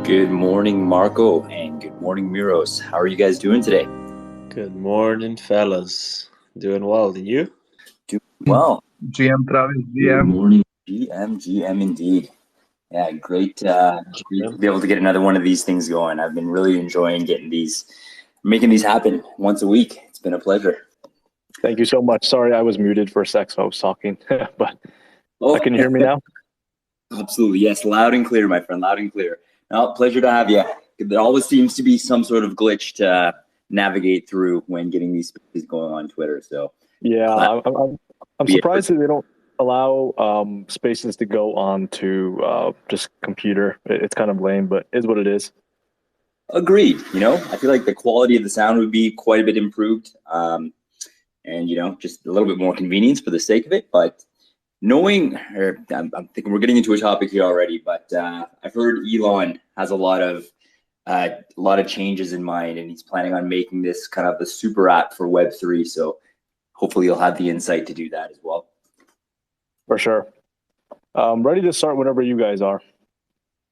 Good morning, Marco, and good morning, Miros. How are you guys doing today? Good morning, fellas. Doing well, and you? Doing well. GM Travis, Good GM. morning, GM indeed. Yeah, great to be able to get another one of these things going. I've been really enjoying making these happen once a week. It's been a pleasure. Thank you so much. Sorry, I was muted for a sec, so I was talking, but can you hear me now? Absolutely, yes, loud and clear, my friend, loud and clear. No, pleasure to have you. There always seems to be some sort of glitch to navigate through when getting these spaces going on Twitter. So yeah, I'm surprised that they don't allow spaces to go on to just computer. It's kind of lame, but it is what it is. Agreed. I feel like the quality of the sound would be quite a bit improved, and just a little bit more convenience for the sake of it. But I'm thinking we're getting into a topic here already. But I've heard Elon has a lot of changes in mind, and he's planning on making this kind of the super app for Web3. So hopefully you'll have the insight to do that as well. For sure. Ready to start whenever you guys are.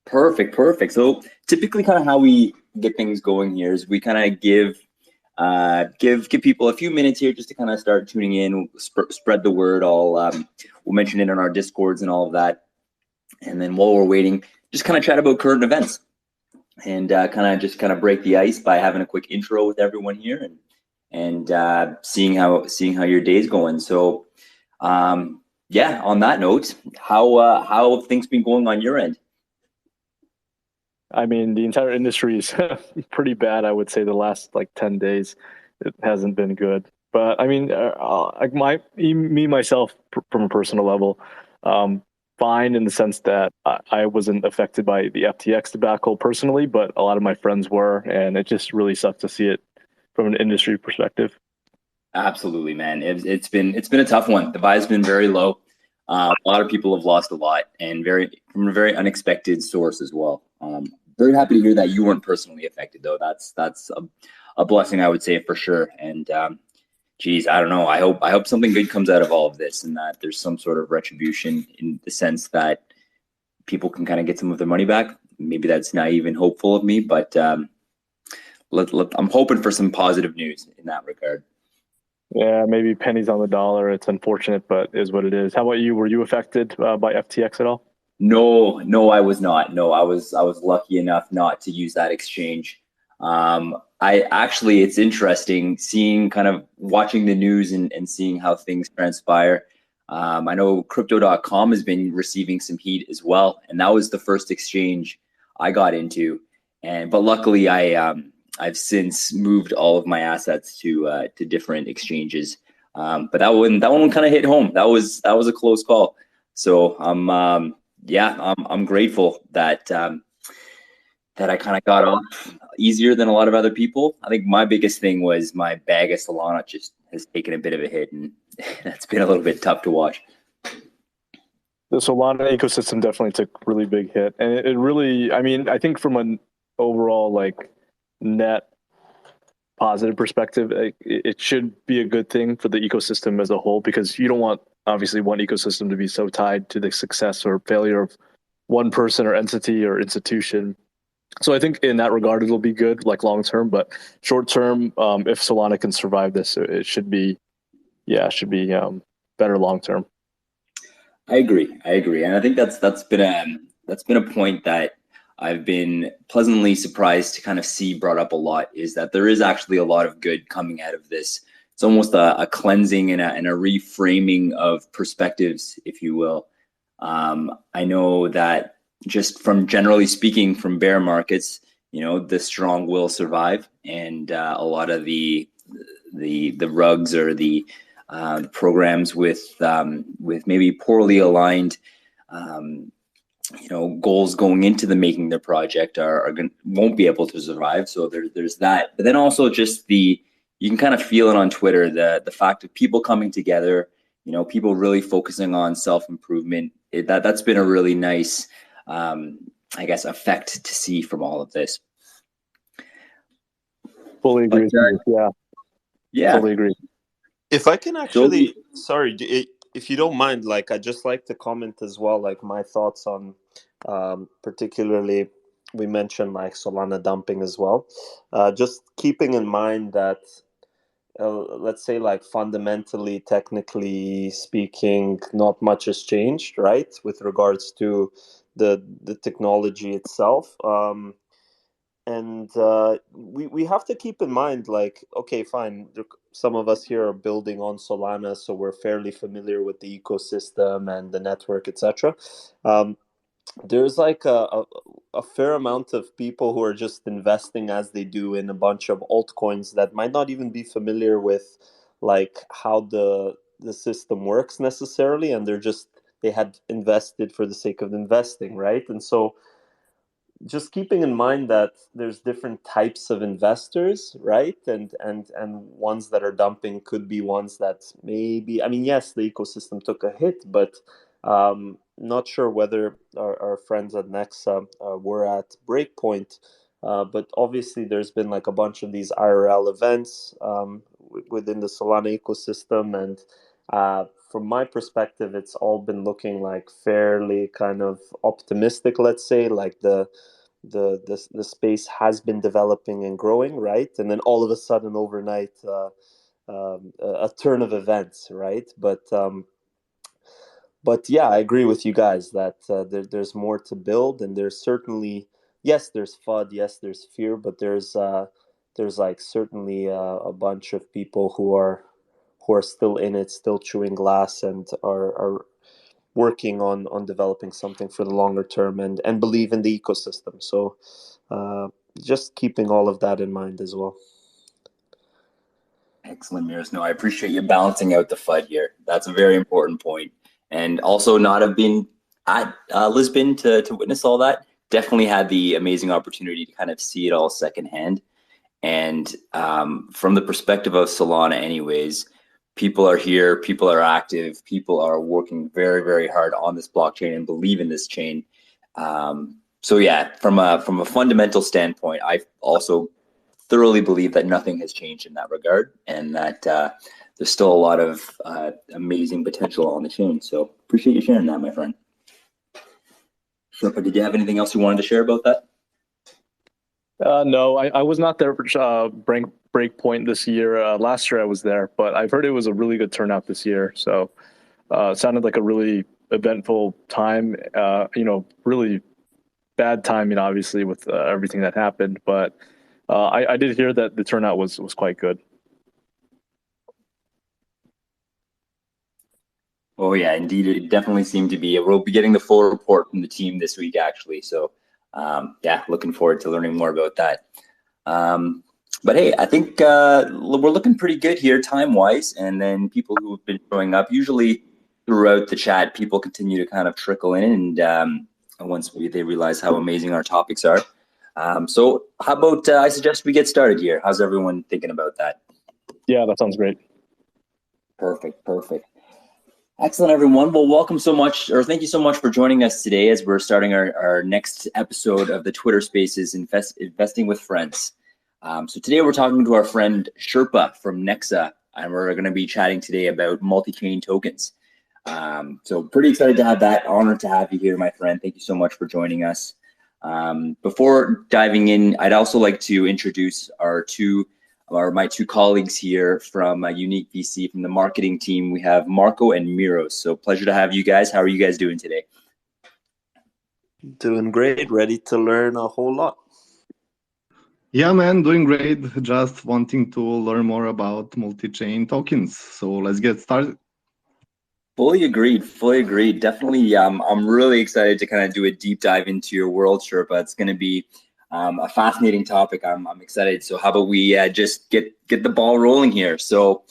Perfect. So typically kind of how we get things going here is we kind of give people a few minutes here just to kind of start tuning in, spread the word. We'll mention it in our Discords and all of that. And then while we're waiting, just kind of chat about current events and kind of break the ice by having a quick intro with everyone here and seeing how your day's going. So on that note, how have things been going on your end? I mean, the entire industry is pretty bad. I would say the last 10 days, it hasn't been good. But I mean, myself, from a personal level, fine in the sense that I wasn't affected by the FTX debacle personally, but a lot of my friends were, and it just really sucked to see it from an industry perspective. Absolutely, man. It's been a tough one. The vibe's been very low. A lot of people have lost a lot, and from a very unexpected source as well. Very happy to hear that you weren't personally affected, though. That's a blessing, I would say, for sure. And geez, I don't know. I hope something good comes out of all of this, and that there's some sort of retribution in the sense that people can kind of get some of their money back. Maybe that's naive and hopeful of me, but I'm hoping for some positive news in that regard. Yeah, maybe pennies on the dollar. It's unfortunate, but is what it is. How about you? Were you affected by FTX at all? No, I was not. No, I was lucky enough not to use that exchange. It's interesting watching the news and seeing how things transpire. I know crypto.com has been receiving some heat as well, and that was the first exchange I got into. But luckily I've since moved all of my assets to different exchanges. But that one kind of hit home. That was a close call. So I'm grateful that I kind of got off easier than a lot of other people. I think my biggest thing was my bag of Solana just has taken a bit of a hit, and that's been a little bit tough to watch. The Solana ecosystem definitely took a really big hit, and it really, I mean, I think from an overall net positive perspective, it should be a good thing for the ecosystem as a whole, because you don't want, obviously, one ecosystem to be so tied to the success or failure of one person or entity or institution. So I think in that regard, it'll be good, long term, but short term, if Solana can survive this, it should be better long term. I agree, and I think that's been a point that I've been pleasantly surprised to kind of see brought up a lot, is that there is actually a lot of good coming out of this. It's almost a cleansing and a reframing of perspectives, if you will. I know that just from generally speaking from bear markets, the strong will survive, and a lot of the rugs or the programs with maybe poorly aligned goals going into the making their project won't be able to survive. So there's that. But then also just you can kind of feel it on Twitter, the fact of people coming together, people really focusing on self-improvement. That's been a really nice, effect to see from all of this. Fully agree. Yeah. Fully agree. If I can actually, if you don't mind, I'd just like to comment as well, my thoughts on particularly we mentioned like Solana dumping as well. Just keeping in mind that let's say like fundamentally, technically speaking, not much has changed, right, with regards to the technology itself. And we have to keep in mind, like, okay, fine, some of us here are building on Solana, so we're fairly familiar with the ecosystem and the network, etc. There's like a fair amount of people who are just investing as they do in a bunch of altcoins that might not even be familiar with like how the system works necessarily, and they had invested for the sake of investing, right? And so just keeping in mind that there's different types of investors, right? And ones that are dumping could be ones that maybe, I mean, yes, the ecosystem took a hit, but not sure whether our friends at NEXA were at breakpoint. But obviously there's been like a bunch of these IRL events within the Solana ecosystem, and from my perspective, it's all been looking like fairly kind of optimistic, let's say, like the space has been developing and growing, right? And then all of a sudden overnight, a turn of events, right? But yeah, I agree with you guys that there's more to build, and there's certainly, yes, there's FUD, yes, there's fear, but there's like certainly a bunch of people who are still in it, still chewing glass, and are working on developing something for the longer term, and believe in the ecosystem. So just keeping all of that in mind as well. Excellent, Miros. No, I appreciate you balancing out the FUD here. That's a very important point. And also not have been at Lisbon to witness all that. Definitely had the amazing opportunity to kind of see it all secondhand. And from the perspective of Solana anyways, people are here, people are active, people are working very, very hard on this blockchain and believe in this chain. So yeah, from a fundamental standpoint, I also thoroughly believe that nothing has changed in that regard, and that there's still a lot of amazing potential on the chain. So appreciate you sharing that, my friend. Sherpa, did you have anything else you wanted to share about that? No, I was not there for breakpoint this year. Last year I was there, but I've heard it was a really good turnout this year. So it sounded like a really eventful time. Really bad timing, obviously, with everything that happened. But I did hear that the turnout was quite good. Oh yeah, indeed, it definitely seemed to be. We'll be getting the full report from the team this week, actually. So yeah, looking forward to learning more about that. But hey, I think we're looking pretty good here time-wise, and then people who have been showing up, usually throughout the chat, people continue to kind of trickle in, and once they realize how amazing our topics are. So how about I suggest we get started here. How's everyone thinking about that? Yeah, that sounds great. Perfect. Excellent, everyone. Well, welcome so much, or thank you so much for joining us today as we're starting our next episode of the Twitter Spaces Investing with Frens. So today we're talking to our friend Sherpa from NEXA, and we're going to be chatting today about multi-chain tokens. So pretty excited to have that. Honored to have you here, my friend. Thank you so much for joining us. Before diving in, I'd also like to introduce my two colleagues here from Unique.vc, from the marketing team. We have Marco and Miros. So pleasure to have you guys. How are you guys doing today? Doing great. Ready to learn a whole lot. Yeah, man, doing great. Just wanting to learn more about multi-chain tokens. So let's get started. Fully agreed. Definitely, I'm really excited to kind of do a deep dive into your world, Sherpa. It's going to be a fascinating topic. I'm excited. So how about we just get the ball rolling here? So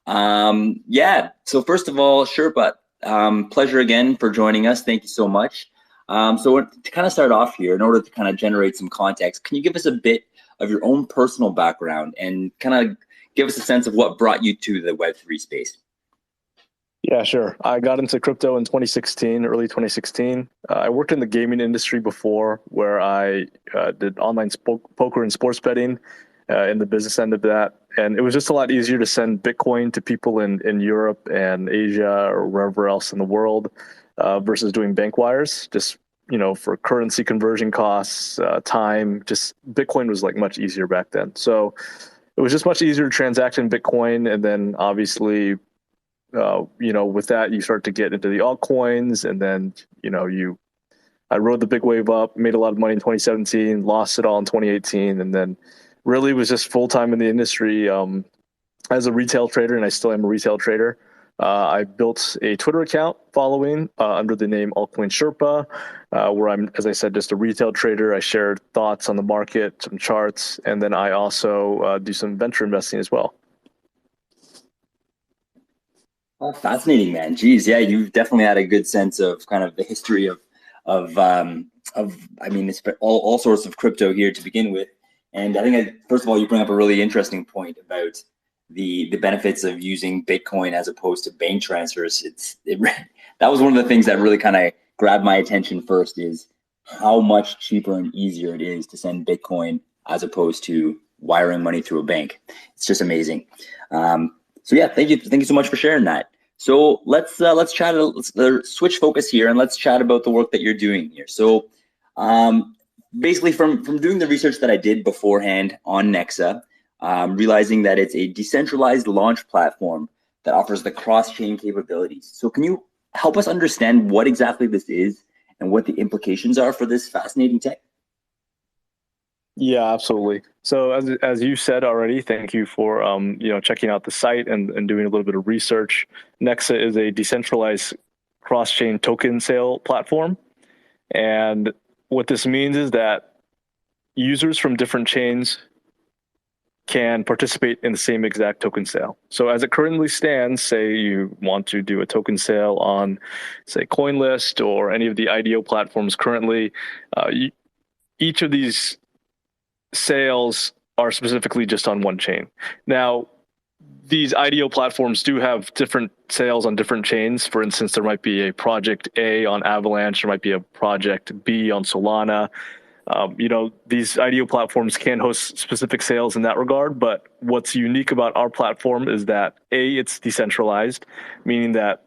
yeah. So first of all, Sherpa, pleasure again for joining us. Thank you so much. So to kind of start off here, in order to kind of generate some context, can you give us a bit of your own personal background and kind of give us a sense of what brought you to the Web3 space? Yeah, sure. I got into crypto in 2016, early 2016. I worked in the gaming industry before, where I did online poker and sports betting in the business end of that. And it was just a lot easier to send Bitcoin to people in Europe and Asia or wherever else in the world versus doing bank wires. Just for currency conversion costs, time. Just Bitcoin was like much easier back then. So it was just much easier to transact in Bitcoin, and then obviously, with that you start to get into the altcoins, and then I rode the big wave up, made a lot of money in 2017, lost it all in 2018, and then really was just full time in the industry as a retail trader, and I still am a retail trader. I built a Twitter account following under the name Altcoin Sherpa, where I'm, as I said, just a retail trader. I share thoughts on the market, some charts, and then I also do some venture investing as well. Oh, fascinating, man. Geez, yeah, you've definitely had a good sense of kind of the history of I mean, it's all sorts of crypto here to begin with. And I think, first of all, you bring up a really interesting point about the benefits of using Bitcoin as opposed to bank transfers. That was one of the things that really kind of grabbed my attention first, is how much cheaper and easier it is to send Bitcoin as opposed to wiring money through a bank. It's just amazing. So yeah, thank you so much for sharing that. So let's chat. Let's switch focus here, and let's chat about the work that you're doing here. So basically, from doing the research that I did beforehand on NEXA, realizing that it's a decentralized launch platform that offers the cross-chain capabilities. So can you help us understand what exactly this is and what the implications are for this fascinating tech? Yeah, absolutely. So as you said already, thank you for checking out the site and doing a little bit of research. NEXA is a decentralized cross-chain token sale platform, and what this means is that users from different chains can participate in the same exact token sale. So as it currently stands, say you want to do a token sale on, say, CoinList or any of the IDO platforms currently, each of these sales are specifically just on one chain. Now, these IDO platforms do have different sales on different chains. For instance, there might be a project A on Avalanche, there might be a project B on Solana. These IDO platforms can host specific sales in that regard, but what's unique about our platform is that A, it's decentralized, meaning that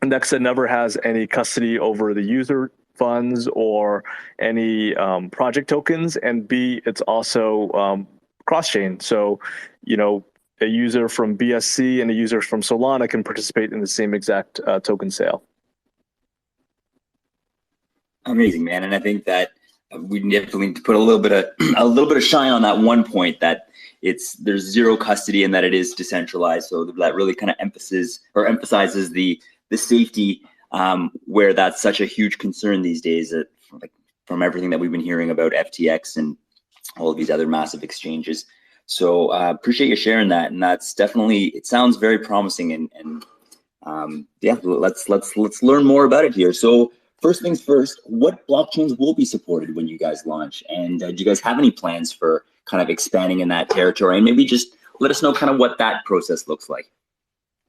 NEXA never has any custody over the user funds or any project tokens, and B, it's also cross-chain. So, a user from BSC and a user from Solana can participate in the same exact token sale. Amazing, man. And I think that we definitely need to put a little bit of shine on that one point, that there's zero custody and that it is decentralized. So that really kind of emphasizes the safety, where that's such a huge concern these days, from everything that we've been hearing about FTX and all of these other massive exchanges. So appreciate you sharing that, and that's definitely, it sounds very promising, and yeah, let's learn more about it here. So first things first, what blockchains will be supported when you guys launch, and do you guys have any plans for kind of expanding in that territory? And maybe just let us know kind of what that process looks like.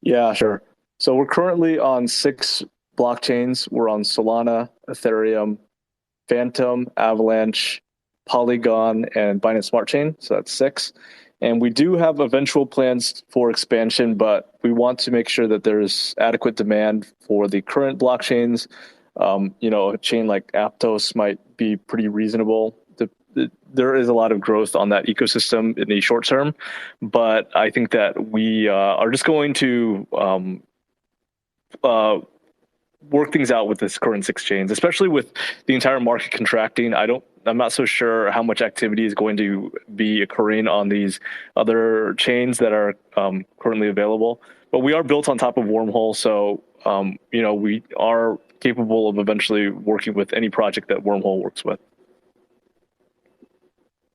Yeah, sure. So we're currently on 6 blockchains. We're on Solana, Ethereum, Phantom, Avalanche, Polygon, and Binance Smart Chain. So that's 6. And we do have eventual plans for expansion, but we want to make sure that there's adequate demand for the current blockchains. A chain like Aptos might be pretty reasonable. There is a lot of growth on that ecosystem in the short term, but I think that we are just going to work things out with this current 6 chains, especially with the entire market contracting. I'm not so sure how much activity is going to be occurring on these other chains that are currently available. But we are built on top of Wormhole, so we are capable of eventually working with any project that Wormhole works with.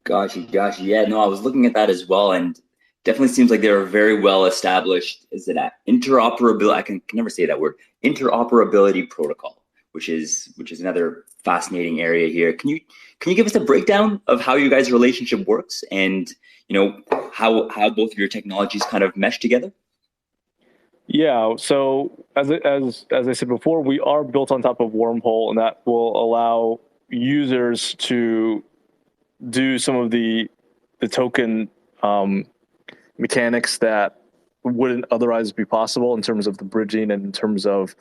Gosh, yeah, no, I was looking at that as well, and definitely seems like they're a very well established, is it interoperability? I can never say that word, interoperability protocol, which is another fascinating area here. Can you give us a breakdown of how you guys' relationship works, and how both of your technologies kind of mesh together? Yeah, so as I said before, we are built on top of Wormhole, and that will allow users to do some of the token mechanics that wouldn't otherwise be possible in terms of the bridging and in terms of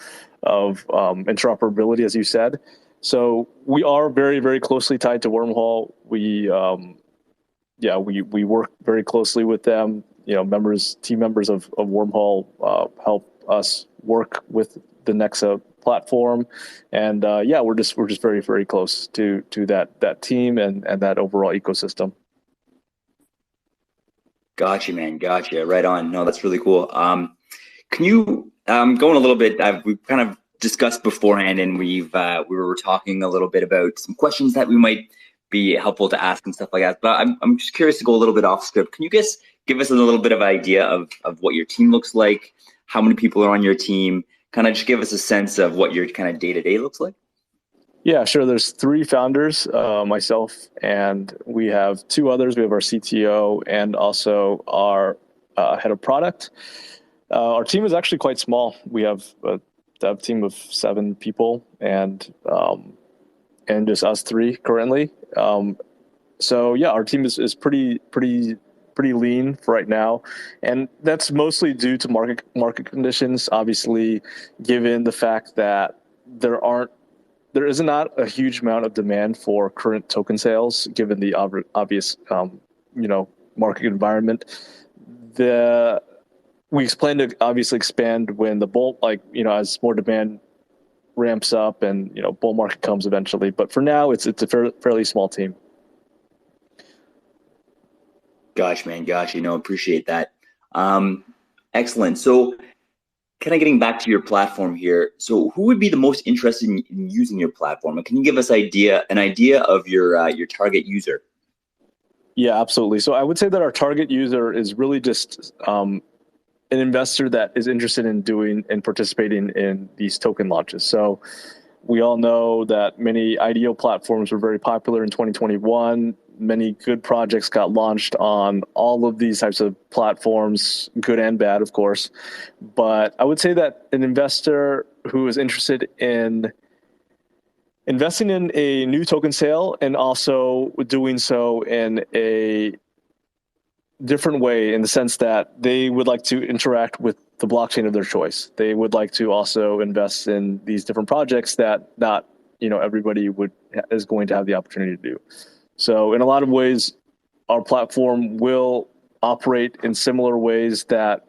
interoperability, as you said. So we are very, very closely tied to Wormhole. We work very closely with them. Team members of Wormhole help us work with the NEXA platform, and we're just very, very close to that team and that overall ecosystem. Gotcha, man. Gotcha. Right on. No, that's really cool. Can you going a little bit? We've kind of discussed beforehand, and we were talking a little bit about some questions that we might be helpful to ask and stuff like that. But I'm just curious to go a little bit off script. Can you guys give us a little bit of idea of what your team looks like? How many people are on your team? Kind of just give us a sense of what your kind of day-to-day looks like. Yeah, sure. There's 3 founders, myself, and we have 2 others. We have our CTO and also our head of product. Our team is actually quite small. We have a dev team of 7 people, and just us 3 currently. So yeah, our team is pretty lean for right now, and that's mostly due to market conditions. Obviously, given the fact that there is not a huge amount of demand for current token sales, given the obvious market environment. We plan to obviously expand when the bull, as more demand ramps up and bull market comes eventually. But for now, it's a fairly small team. Gosh, man, gosh, appreciate that. Excellent. So, kind of getting back to your platform here. So, who would be the most interested in using your platform? And can you give us an idea of your target user? Yeah, absolutely. So, I would say that our target user is really just an investor that is interested in doing and participating in these token launches. So we all know that many IDO platforms were very popular in 2021. Many good projects got launched on all of these types of platforms, good and bad, of course. But I would say that an investor who is interested in investing in a new token sale and also doing so in a different way, in the sense that they would like to interact with the blockchain of their choice. They would like to also invest in these different projects that not everybody is going to have the opportunity to do. So in a lot of ways, our platform will operate in similar ways that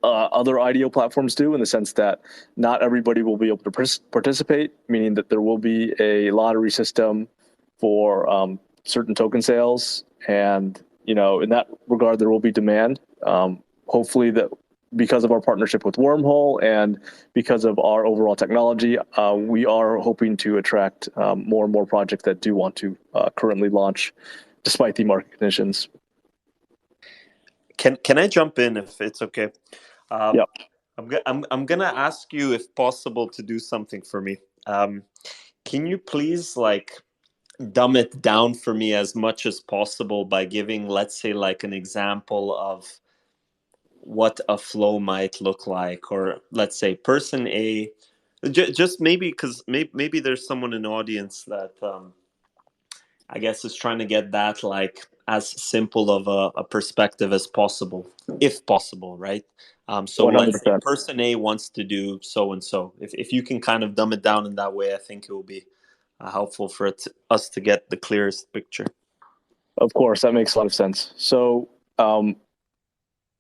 other IDO platforms do, in the sense that not everybody will be able to participate, meaning that there will be a lottery system for certain token sales, and in that regard, there will be demand. Hopefully, that because of our partnership with Wormhole and because of our overall technology, we are hoping to attract more and more projects that do want to currently launch, despite the market conditions. Can I jump in if it's okay? Yeah. I'm gonna ask you, if possible, to do something for me. Can you please dumb it down for me as much as possible by giving, let's say, an example of what a flow might look like, or let's say person A, just maybe because maybe there's someone in the audience that I guess is trying to get that as simple of a perspective as possible, if possible, right? So 100%. Let's say person A wants to do so and so. If you can kind of dumb it down in that way, I think it will be helpful for us to get the clearest picture. Of course, that makes a lot of sense. So,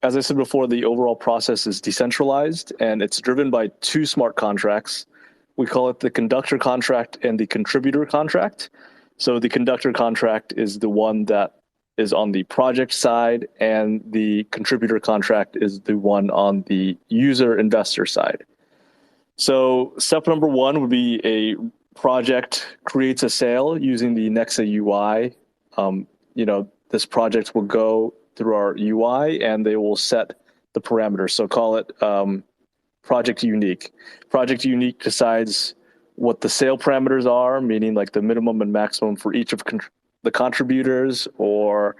as I said before, the overall process is decentralized, and it's driven by 2 smart contracts. We call it the conductor contract and the contributor contract. So the conductor contract is the one that is on the project side, and the contributor contract is the one on the user investor side. So step number 1 would be a project creates a sale using the NEXA UI. This project will go through our UI, and they will set the parameters. So call it Project Unique. Project Unique decides what the sale parameters are, meaning the minimum and maximum for each of the contributors, or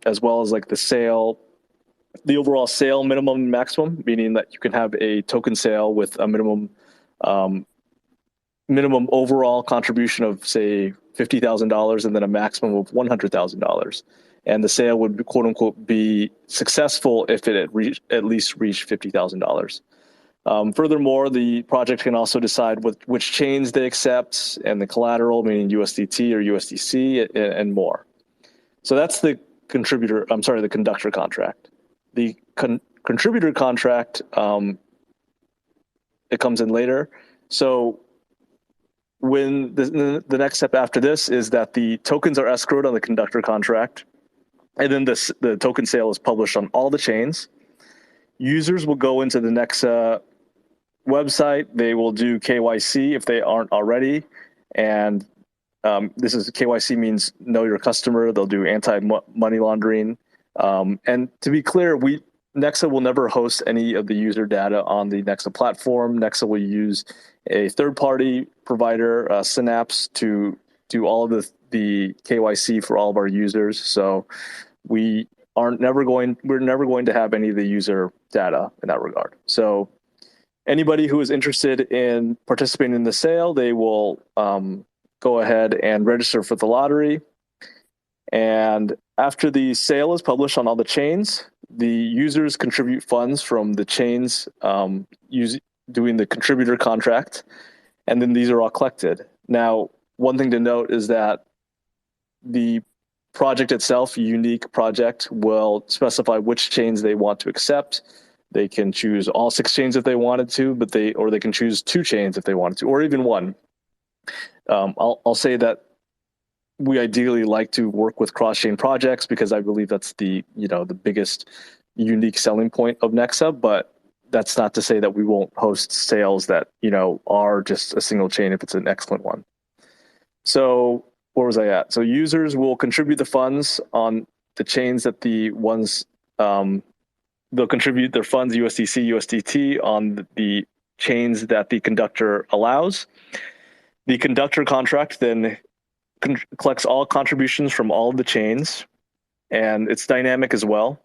as well as the overall sale minimum and maximum, meaning that you can have a token sale with a minimum overall contribution of, say, $50,000 and then a maximum of $100,000. And the sale would, quote unquote, be successful if it at least reached $50,000. Furthermore, the project can also decide which chains they accept and the collateral, meaning USDT or USDC, and more. So that's the conductor contract. The contributor contract, it comes in later. So when the next step after this is that the tokens are escrowed on the conductor contract, and then the token sale is published on all the chains. Users will go into the NEXA website. They will do KYC if they aren't already, and this is KYC means know your customer. They'll do anti-money laundering, and to be clear, NEXA will never host any of the user data on the NEXA platform. NEXA will use a third-party provider, Synapse, to do all of the KYC for all of our users. So we're never going to have any of the user data in that regard. So anybody who is interested in participating in the sale, they will go ahead and register for the lottery. And after the sale is published on all the chains, the users contribute funds from the chains doing the contributor contract, and then these are all collected. Now, one thing to note is that the project itself, Unique project, will specify which chains they want to accept. They can choose all 6 chains if they wanted to, or they can choose 2 chains if they wanted to, or even 1. I'll say that we ideally like to work with cross-chain projects because I believe that's the biggest unique selling point of NEXA, but that's not to say that we won't host sales that, are just a single chain if it's an excellent one. So where was I at? So users will contribute the funds on the chains that they'll contribute their funds, USDC, USDT, on the chains that the conductor allows. The conductor contract then collects all contributions from all of the chains, and it's dynamic as well.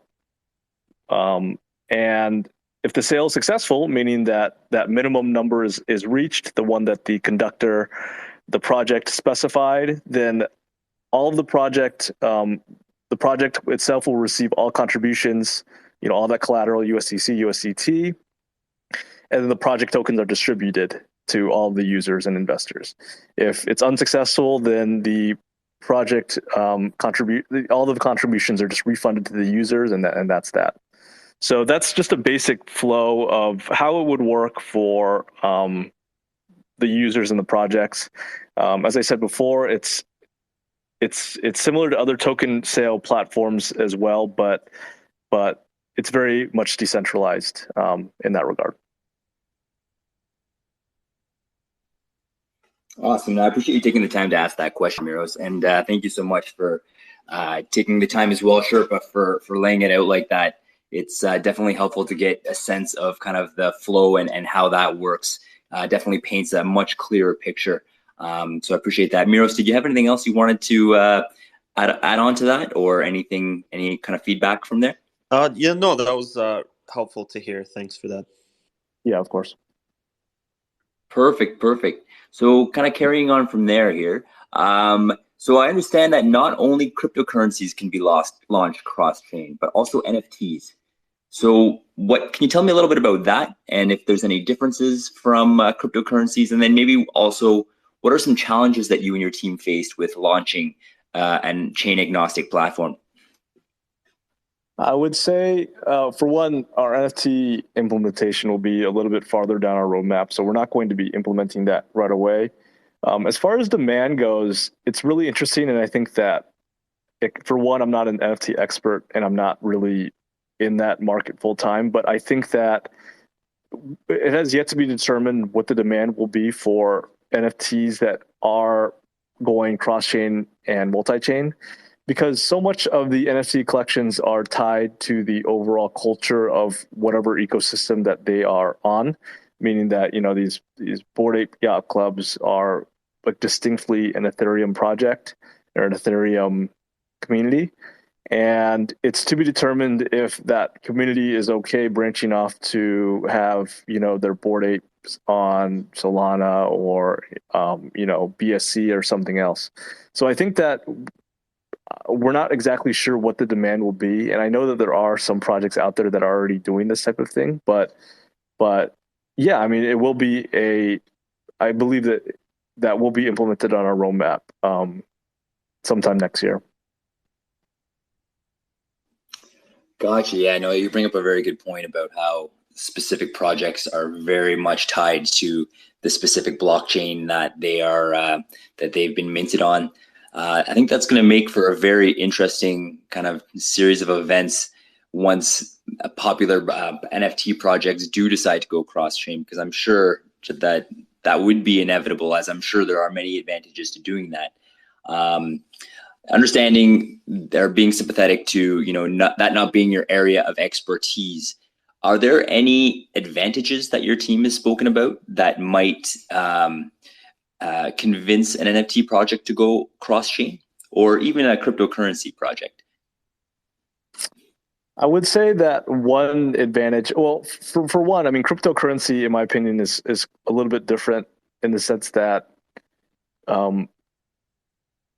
And if the sale is successful, meaning that minimum number is reached, the one that the project specified, then all of the project itself will receive all contributions, all that collateral, USDC, USDT, and then the project tokens are distributed to all of the users and investors. If it's unsuccessful, then the project all of the contributions are just refunded to the users, and that's that. So that's just a basic flow of how it would work for the users and the projects. As I said before, it's similar to other token sale platforms as well, but it's very much decentralized in that regard. Awesome. I appreciate you taking the time to ask that question, Miros, and thank you so much for taking the time as well, Sherpa, for laying it out like that. It's definitely helpful to get a sense of kind of the flow and how that works. Definitely paints a much clearer picture. So I appreciate that. Miros, did you have anything else you wanted to add on to that, or any kind of feedback from there? Yeah, no, that was helpful to hear. Thanks for that. Yeah, of course. Perfect. So kind of carrying on from there here. So I understand that not only cryptocurrencies can be launched cross-chain, but also NFTs. So can you tell me a little bit about that, and if there's any differences from cryptocurrencies, and then maybe also what are some challenges that you and your team faced with launching and chain agnostic platform? I would say, for one, our NFT implementation will be a little bit farther down our roadmap, so we're not going to be implementing that right away. As far as demand goes, it's really interesting, and I think that, for one, I'm not an NFT expert, and I'm not really in that market full time, but I think that it has yet to be determined what the demand will be for NFTs that are going cross-chain and multi-chain, because so much of the NFT collections are tied to the overall culture of whatever ecosystem that they are on, meaning that these Bored Ape Yacht Clubs are like distinctly an Ethereum project or an Ethereum community. And it's to be determined if that community is okay branching off to have, their Bored Apes on Solana or, BSC or something else. So I think that we're not exactly sure what the demand will be. And I know that there are some projects out there that are already doing this type of thing, but yeah, I mean, it will be I believe that will be implemented on our roadmap sometime next year. Gotcha. Yeah, no, you bring up a very good point about how specific projects are very much tied to the specific blockchain that they've been minted on. I think that's going to make for a very interesting kind of series of events once popular NFT projects do decide to go cross-chain, because I'm sure that would be inevitable, as I'm sure there are many advantages to doing that. Understanding they're being sympathetic to, not being your area of expertise, are there any advantages that your team has spoken about that might convince an NFT project to go cross-chain, or even a cryptocurrency project? I would say that one advantage, well, for one, I mean, cryptocurrency, in my opinion, is a little bit different in the sense that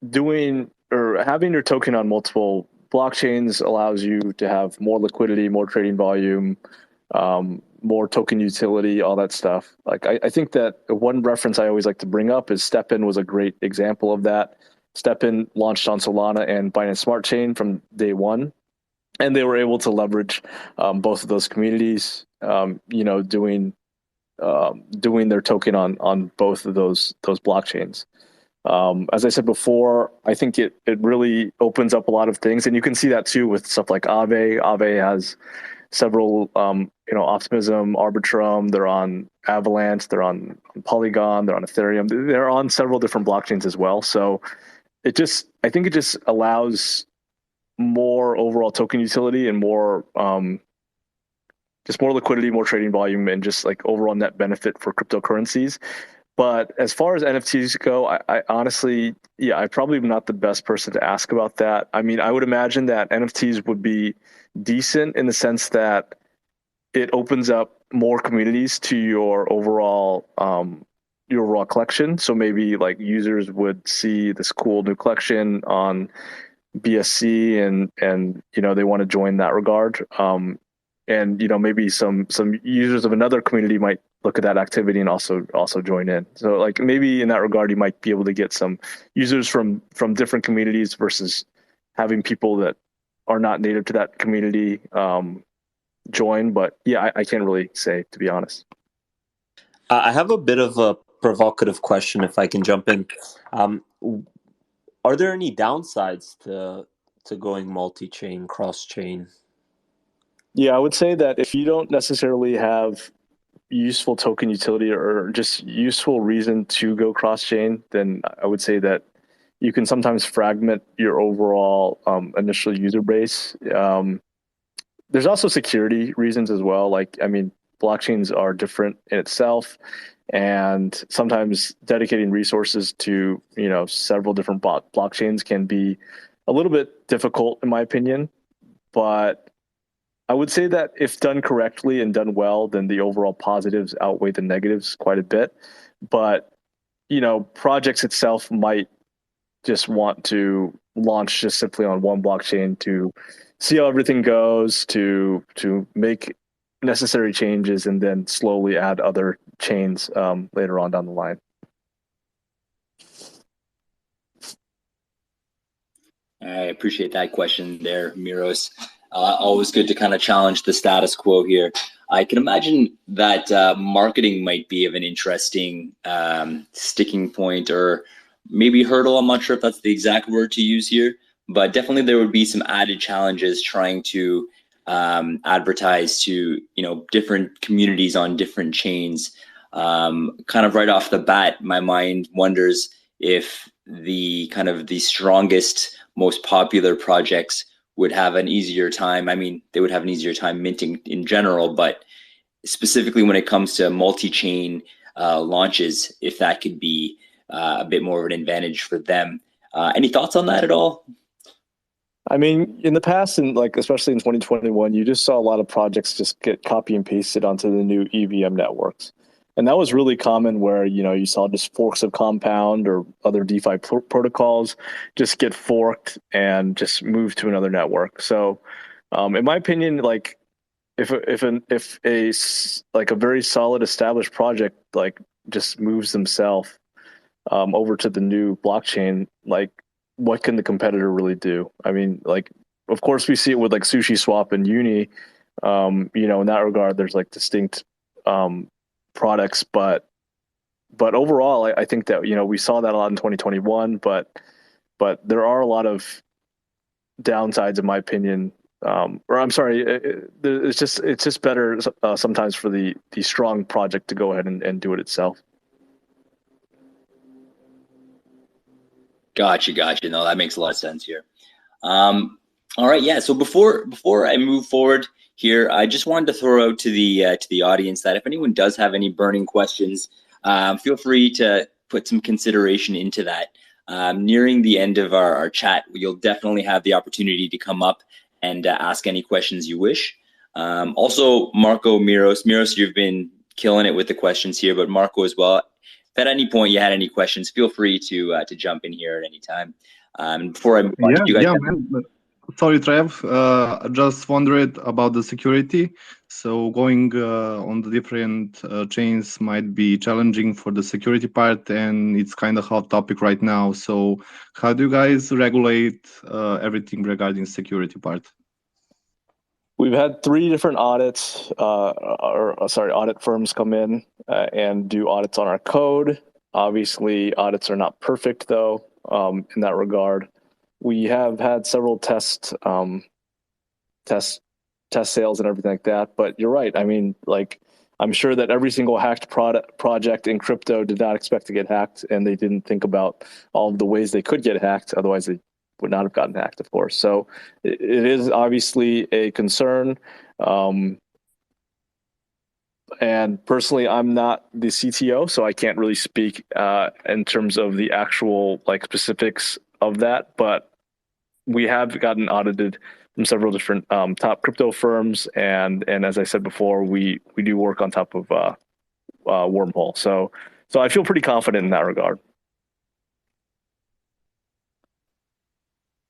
doing or having your token on multiple blockchains allows you to have more liquidity, more trading volume, more token utility, all that stuff. Like I think that one reference I always like to bring up is STEPN was a great example of that. STEPN launched on Solana and Binance Smart Chain from day one, and they were able to leverage both of those communities, doing their token on both of those blockchains. As I said before, I think it really opens up a lot of things, and you can see that too with stuff like Aave. Aave has several, Optimism, Arbitrum. They're on Avalanche. They're on Polygon. They're on Ethereum. They're on several different blockchains as well. So I think it just allows more overall token utility and more, just more liquidity, more trading volume, and just like overall net benefit for cryptocurrencies. But as far as NFTs go, I honestly, I probably am not the best person to ask about that. I mean, I would imagine that NFTs would be decent in the sense that it opens up more communities to your overall collection. So maybe like users would see this cool new collection on BSC and they want to join that regard. And maybe some users of another community might look at that activity and also join in. So like maybe in that regard, you might be able to get some users from different communities versus having people that are not native to that community join. But yeah, I can't really say, to be honest. I have a bit of a provocative question, if I can jump in. Are there any downsides to going multi-chain, cross-chain? Yeah, I would say that if you don't necessarily have useful token utility or just useful reason to go cross-chain, then I would say that you can sometimes fragment your overall initial user base. There's also security reasons as well. Like, I mean, blockchains are different in itself, and sometimes dedicating resources to several different blockchains can be a little bit difficult, in my opinion. But I would say that if done correctly and done well, then the overall positives outweigh the negatives quite a bit. But, projects itself might just want to launch just simply on one blockchain to see how everything goes, to make necessary changes, and then slowly add other chains later on down the line. I appreciate that question there, Miros. Always good to kind of challenge the status quo here. I can imagine that marketing might be of an interesting sticking point, or maybe hurdle. I'm not sure if that's the exact word to use here, but definitely there would be some added challenges trying to advertise to different communities on different chains. Kind of right off the bat, my mind wonders if the strongest, most popular projects would have an easier time. I mean, they would have an easier time minting in general, but specifically when it comes to multi-chain launches, if that could be a bit more of an advantage for them. Any thoughts on that at all? I mean, in the past, and like especially in 2021, you just saw a lot of projects just get copy and pasted onto the new EVM networks. And that was really common where, you saw just forks of Compound or other DeFi protocols just get forked and just move to another network. So in my opinion, like like a very solid established project like just moves themselves over to the new blockchain, like what can the competitor really do? I mean, like of course we see it with like Sushi Swap and Uni. In that regard, there's like distinct products, but overall, I think that we saw that a lot in 2021, but there are a lot of downsides, in my opinion. Or I'm sorry, it's just better sometimes for the strong project to go ahead and do it itself. Gotcha. No, that makes a lot of sense here. All right, yeah. So before I move forward here, I just wanted to throw out to the audience that if anyone does have any burning questions, feel free to put some consideration into that. Nearing the end of our chat, you'll definitely have the opportunity to come up and ask any questions you wish. Also, Marco, Miros, you've been killing it with the questions here, but Marco as well. If at any point you had any questions, feel free to jump in here at any time. Before I move on, you guys man. Sorry, Trev. I just wondered about the security. So going on the different chains might be challenging for the security part, and it's kind of hot topic right now. So how do you guys regulate everything regarding security part? We've had 3 different audits, audit firms come in and do audits on our code. Obviously, audits are not perfect though, in that regard. We have had several test sales and everything like that, but you're right. I mean, like, I'm sure that every single hacked project in crypto did not expect to get hacked, and they didn't think about all of the ways they could get hacked. Otherwise, they would not have gotten hacked, of course. So it is obviously a concern. And personally, I'm not the CTO, so I can't really speak in terms of the actual like specifics of that. But we have gotten audited from several different top crypto firms, and as I said before, we do work on top of Wormhole. So I feel pretty confident in that regard.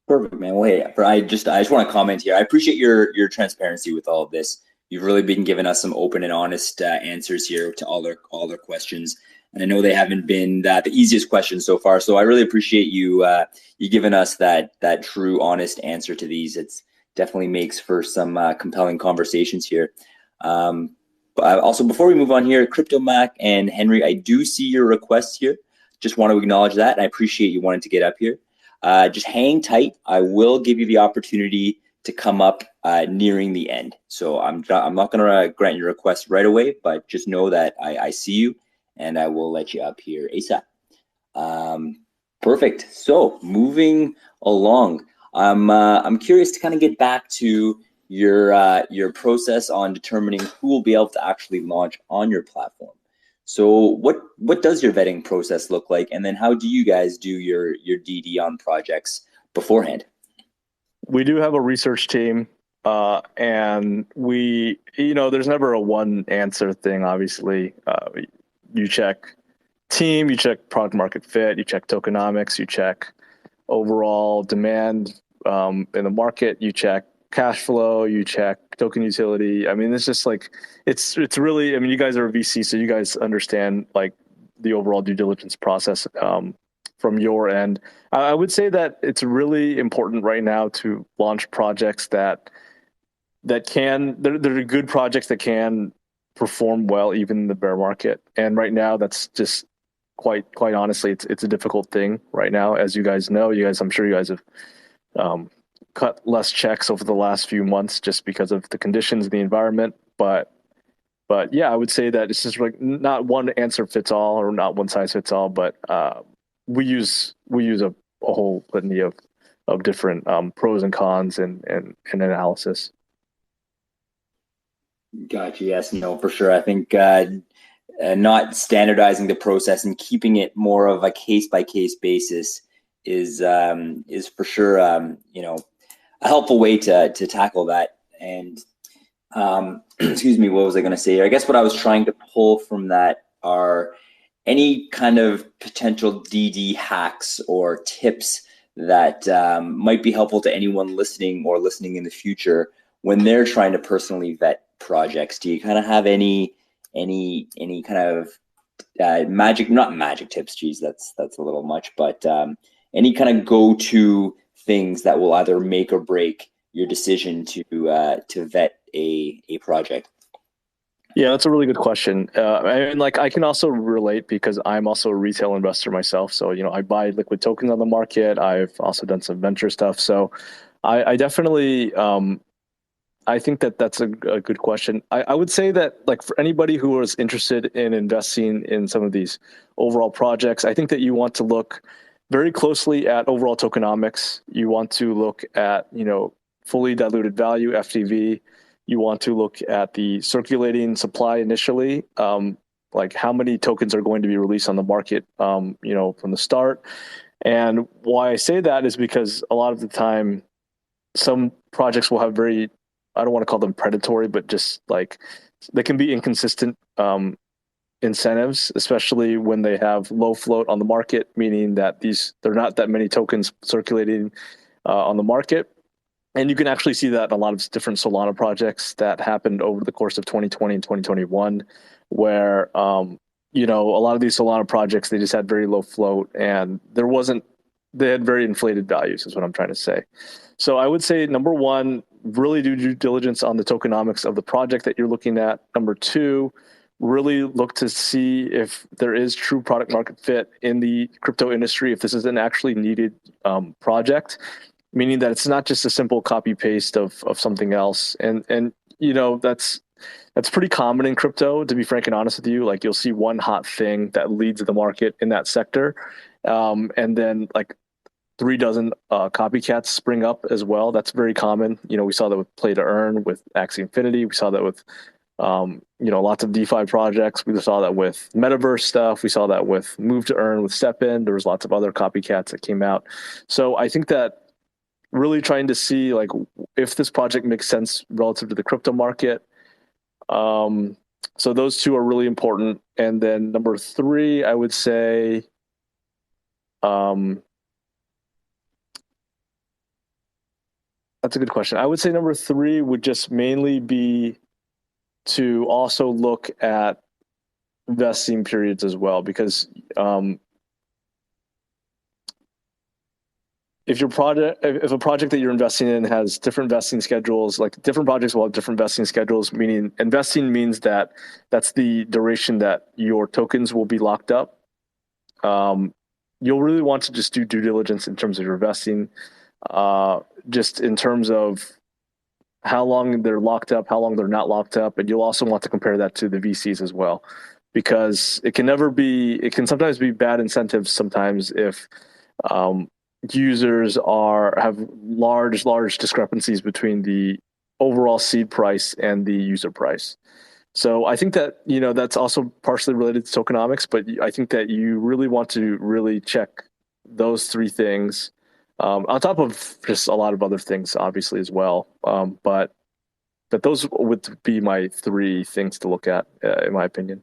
Perfect, man. Well, hey, I just want to comment here. I appreciate your transparency with all of this. You've really been giving us some open and honest answers here to all their questions, and I know they haven't been the easiest questions so far. So I really appreciate you giving us that true, honest answer to these. It's definitely makes for some compelling conversations here. But also, before we move on here, Crypto Mac and Henry, I do see your request here. Just want to acknowledge that, and I appreciate you wanting to get up here. Just hang tight. I will give you the opportunity to come up nearing the end. So I'm not going to grant your request right away, but just know that I see you, and I will let you up here ASAP. Perfect. So moving along, I'm curious to kind of get back to your process on determining who will be able to actually launch on your platform. So what does your vetting process look like, and then how do you guys do your DD on projects beforehand? We do have a research team, and there's never a one answer thing. Obviously, you check team, you check product market fit, you check tokenomics, you check overall demand in the market, you check cash flow, you check token utility. I mean, it's just like it's really. I mean, you guys are a VC, so you guys understand like the overall due diligence process from your end. I would say that it's really important right now to launch projects that can. They're good projects that can perform well even in the bear market. And right now, that's just quite honestly, it's a difficult thing right now. As you guys know, I'm sure you guys have cut less checks over the last few months just because of the conditions in the environment. But yeah, I would say that it's just like not one answer fits all or not one size fits all, but we use a whole litany of different pros and cons and analysis. Gotcha. Yes, no, for sure. I think not standardizing the process and keeping it more of a case-by-case basis is for sure a helpful way to tackle that. And excuse me, what was I going to say here? I guess what I was trying to pull from that are any kind of potential DD hacks or tips that might be helpful to anyone listening in the future when they're trying to personally vet projects, do you kind of have any kind of not magic tips, geez, that's a little much, but any kind of go-to things that will either make or break your decision to vet a project? Yeah, that's a really good question. I mean, like, I can also relate because I'm also a retail investor myself. So, I buy liquid tokens on the market. I've also done some venture stuff. So I definitely, I think that's a good question. I would say that, like, for anybody who is interested in investing in some of these overall projects, I think that you want to look very closely at overall tokenomics. You want to look at, fully diluted value, FDV. You want to look at the circulating supply initially, like how many tokens are going to be released on the market, from the start. And why I say that is because a lot of the time, some projects will have very, I don't want to call them predatory, but just like they can be inconsistent incentives, especially when they have low float on the market, meaning that there are not that many tokens circulating on the market. And you can actually see that in a lot of different Solana projects that happened over the course of 2020 and 2021, where, a lot of these Solana projects, they just had very low float and they had very inflated values is what I'm trying to say. So I would say, number one, really do due diligence on the tokenomics of the project that you're looking at. Number two, really look to see if there is true product market fit in the crypto industry, if this is an actually needed project, meaning that it's not just a simple copy paste of something else. And that's pretty common in crypto, to be frank and honest with you. Like, you'll see one hot thing that leads the market in that sector. And then like 3 dozen copycats spring up as well. That's very common. We saw that with Play to Earn, with Axie Infinity. We saw that with, lots of DeFi projects. We saw that with Metaverse stuff. We saw that with Move to Earn with StepN. There was lots of other copycats that came out. So I think that really trying to see, like, if this project makes sense relative to the crypto market. So those two are really important. And then number three, I would say, that's a good question. I would say number three would just mainly be to also look at vesting periods as well, because if a project that you're investing in has different vesting schedules, like different projects will have different vesting schedules, meaning investing means that that's the duration that your tokens will be locked up. You'll really want to just do due diligence in terms of your vesting, just in terms of how long they're locked up, how long they're not locked up. And you'll also want to compare that to the VCs as well, because it can sometimes be bad incentives sometimes if users have large discrepancies between the overall seed price and the user price. So I think that, that's also partially related to tokenomics, but I think that you really want to really check those three things, on top of just a lot of other things, obviously, as well. But those would be my three things to look at, in my opinion.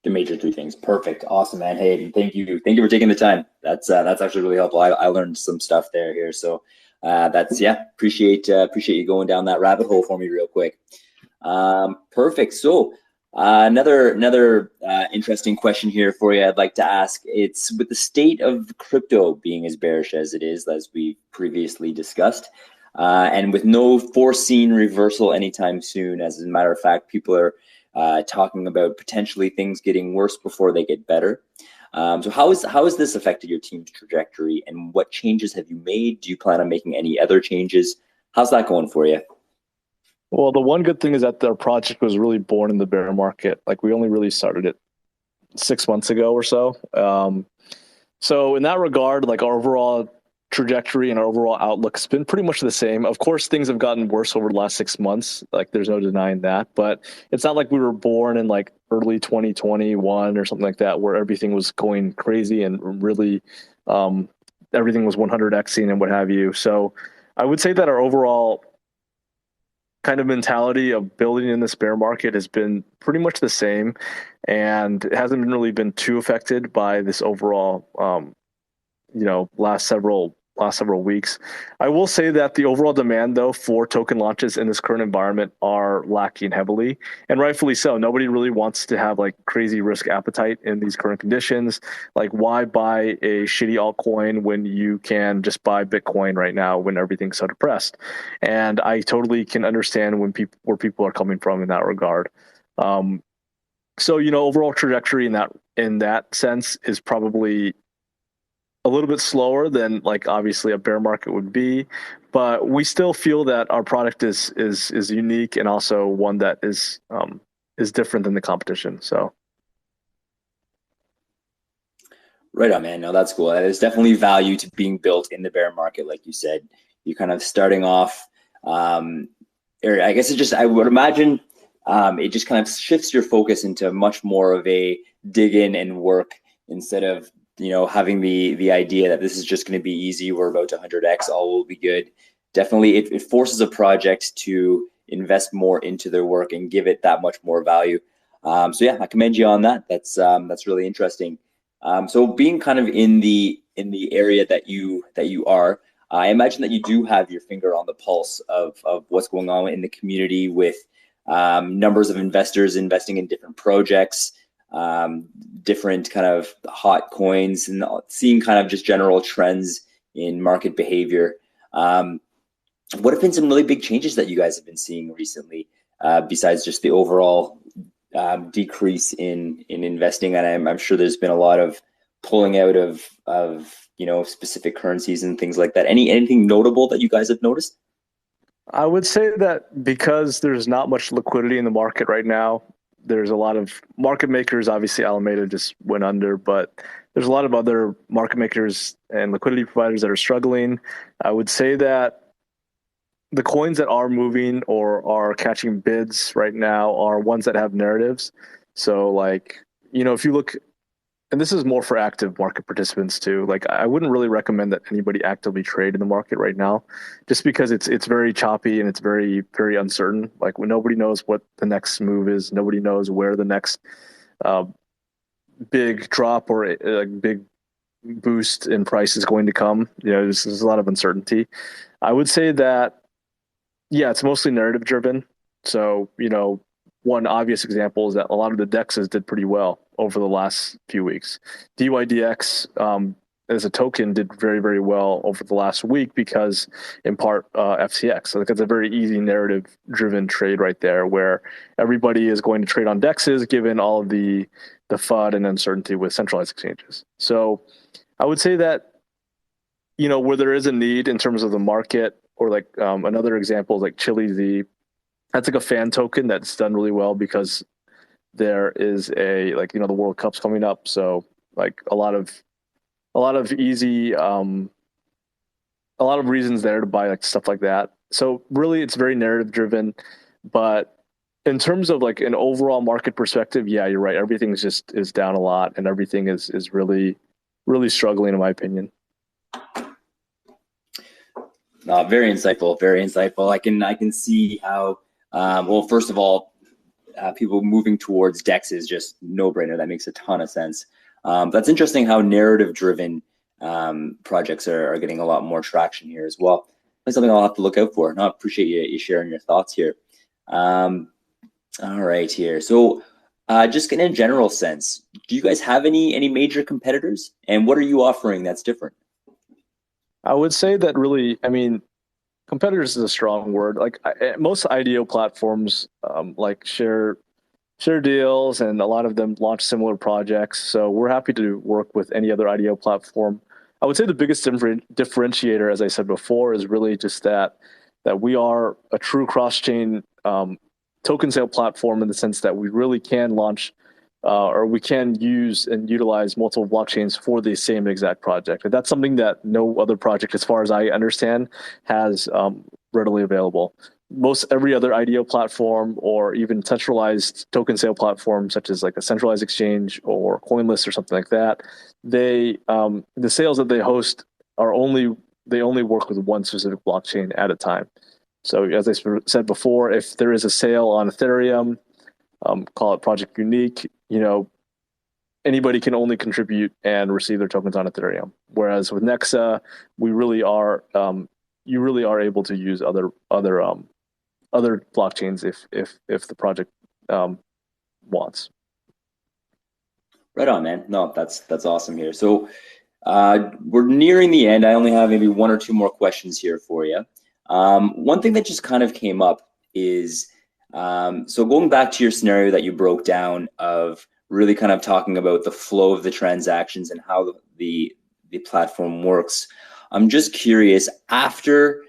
The major three things. Perfect. Awesome, man. Hey, thank you for taking the time. That's actually really helpful. I learned some stuff here. So appreciate you going down that rabbit hole for me real quick. Perfect. So another interesting question here for you I'd like to ask. It's, with the state of crypto being as bearish as it is, as we previously discussed, and with no foreseen reversal anytime soon, as a matter of fact, people are talking about potentially things getting worse before they get better. So how has this affected your team's trajectory, and what changes have you made? Do you plan on making any other changes? How's that going for you? Well, the one good thing is that our project was really born in the bear market. Like, we only really started it 6 months ago or so. So in that regard, like, our overall trajectory and our overall outlook has been pretty much the same. Of course, things have gotten worse over the last 6 months. Like, there's no denying that. But it's not like we were born in like early 2021 or something like that, where everything was going crazy and really everything was 100xing and what have you. So I would say that our overall kind of mentality of building in this bear market has been pretty much the same, and it hasn't really been too affected by this overall last several last several weeks. I will say that the overall demand, though, for token launches in this current environment are lacking heavily, and rightfully so. Nobody really wants to have like crazy risk appetite in these current conditions. Like, why buy a shitty altcoin when you can just buy Bitcoin right now when everything's so depressed? And I totally can understand where people are coming from in that regard. So, overall trajectory in that sense is probably a little bit slower than like obviously a bear market would be, but we still feel that our product is unique and also one that is different than the competition. So. Right on, man. No, that's cool. There's definitely value to being built in the bear market, like you said. You're kind of starting off, or I guess I would imagine it just kind of shifts your focus into much more of a dig in and work instead of having the idea that this is just going to be easy. We're about to 100x, all will be good. Definitely, it forces a project to invest more into their work and give it that much more value. So yeah, I commend you on that. That's really interesting. So being kind of in the area that you are, I imagine that you do have your finger on the pulse of what's going on in the community with numbers of investors investing in different projects. Different kind of hot coins and seeing kind of just general trends in market behavior. What have been some really big changes that you guys have been seeing recently, besides just the overall decrease in investing? And I'm sure there's been a lot of pulling out of specific currencies and things like that. Anything notable that you guys have noticed? I would say that because there's not much liquidity in the market right now, there's a lot of market makers. Obviously, Alameda just went under, but there's a lot of other market makers and liquidity providers that are struggling. I would say that the coins that are moving or are catching bids right now are ones that have narratives. So like, if you look, and this is more for active market participants too. Like, I wouldn't really recommend that anybody actively trade in the market right now, just because it's very choppy and it's very, very uncertain. Like, when nobody knows what the next move is, nobody knows where the next big drop or a big boost in price is going to come. There's a lot of uncertainty. I would say that, yeah, it's mostly narrative driven. So, one obvious example is that a lot of the DEXs did pretty well over the last few weeks. DYDX as a token did very, very well over the last week because, in part, FTX. So it's a very easy narrative-driven trade right there, where everybody is going to trade on DEXs given all of the FUD and uncertainty with centralized exchanges. So I would say that, where there is a need in terms of the market, or like another example is like Chili Z. That's like a fan token that's done really well because there is the World Cup's coming up. So like a lot of easy, a lot of reasons there to buy like stuff like that. So really it's very narrative driven, but in terms of like an overall market perspective, yeah, you're right. Everything is down a lot and everything is really, really struggling in my opinion. Very insightful, very insightful. I can see how, well, first of all, people moving towards DEX is just no-brainer. That makes a ton of sense. That's interesting how narrative-driven projects are getting a lot more traction here as well. That's something I'll have to look out for. No, I appreciate you sharing your thoughts here. All right, here. So just in a general sense, do you guys have any major competitors? And what are you offering that's different? I would say that really, competitors is a strong word. Like most IDO platforms, like share deals, and a lot of them launch similar projects. So we're happy to work with any other IDO platform. I would say the biggest differentiator, as I said before, is really just that we are a true cross-chain token sale platform in the sense that we really can launch or we can use and utilize multiple blockchains for the same exact project. And that's something that no other project, as far as I understand, has readily available. Most every other IDO platform or even centralized token sale platform, such as like a centralized exchange or CoinList or something like that, the sales that they host they only work with one specific blockchain at a time. So as I said before, if there is a sale on Ethereum, call it Project Unique, anybody can only contribute and receive their tokens on Ethereum. Whereas with NEXA, we really are you really are able to use other blockchains if the project wants. Right on, man. No, that's awesome here. So we're nearing the end. I only have maybe one or two more questions here for you. One thing that just kind of came up is, so going back to your scenario that you broke down of really kind of talking about the flow of the transactions and how the platform works. I'm just curious, after